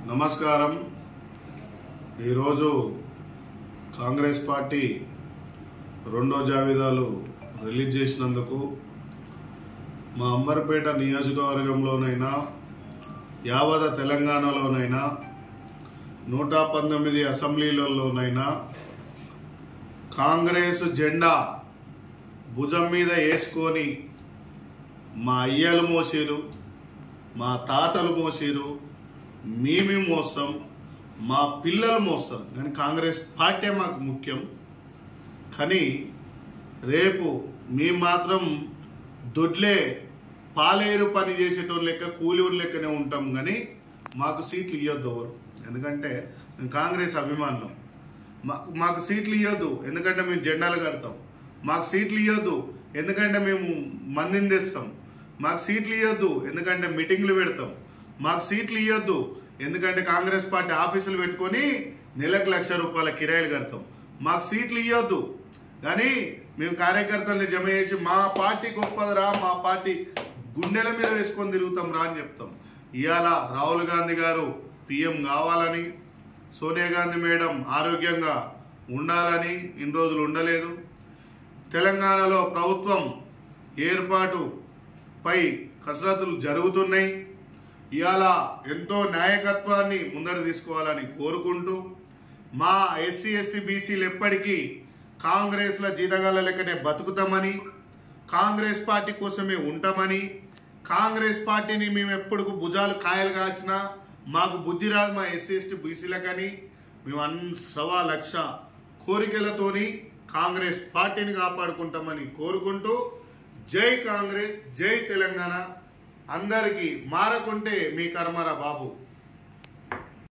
నమస్కారం। ఈరోజు కాంగ్రెస్ పార్టీ రెండో జాబితాలు రిలీజ్ చేసినందుకు మా అంబర్పేట నియోజకవర్గంలోనైనా యావత్ తెలంగాణలోనైనా 119 అసెంబ్లీలలోనైనా కాంగ్రెస్ జెండా భుజం మీద వేసుకొని మా అయ్యలు మోసిరు, మా తాతలు మోసిరు, మేమే మోస్తాం, మా పిల్లలు మోస్తాం, కానీ కాంగ్రెస్ పార్టీ మాకు ముఖ్యం। కానీ రేపు మేము మాత్రం దొడ్లే పాలేరు పని చేసేటోళ్ళు లెక్క కూలీలు లెక్కనే ఉంటాం, కానీ మాకు సీట్లు ఇవ్వద్దు ఎవరు, ఎందుకంటే మేము కాంగ్రెస్ అభిమానులం। మాకు సీట్లు ఇవ్వద్దు ఎందుకంటే మేము జెండాలు కడతాం, మాకు సీట్లు ఇవ్వద్దు ఎందుకంటే మేము మందిని తెస్తాం, మాకు సీట్లు ఇవ్వద్దు ఎందుకంటే మీటింగ్లు పెడతాం, మాకు సీట్లు ఇవ్వద్దు ఎందుకంటే కాంగ్రెస్ పార్టీ ఆఫీసులు పెట్టుకొని నెలకు ₹1,00,000 కిరాయిలు కడతాం, మాకు సీట్లు ఇవ్వద్దు కానీ మేము కార్యకర్తల్ని జమ చేసి మా పార్టీ గొప్పదిరా, మా పార్టీ గుండెల మీద వేసుకొని తిరుగుతాం రా అని చెప్తాం। ఇవాళ రాహుల్ గాంధీ గారు PM కావాలని, సోనియా గాంధీ మేడం ఆరోగ్యంగా ఉండాలని ఇన్ని రోజులు ఉండలేదు, తెలంగాణలో ప్రభుత్వం ఏర్పాటుపై కసరత్తులు జరుగుతున్నాయి, ఇవాళ ఎంతో నాయకత్వాన్ని ముందర తీసుకోవాలని కోరుకుంటూ మా SC ST BCలు ఎప్పటికీ కాంగ్రెస్ల జీతగాళ్ళ లెక్కనే బతుకుతామని, కాంగ్రెస్ పార్టీ కోసమే ఉంటామని, కాంగ్రెస్ పార్టీని మేము ఎప్పుడు భుజాలు కాయలు కాసినా మాకు బుద్ధి రాదు మా SC ST BCలకని మేము 1,1,00,000 కోరికలతోని కాంగ్రెస్ పార్టీని కాపాడుకుంటామని కోరుకుంటూ జై కాంగ్రెస్, జై తెలంగాణ, అందరికీ మారకుంటే మీ కర్మరా బాబు।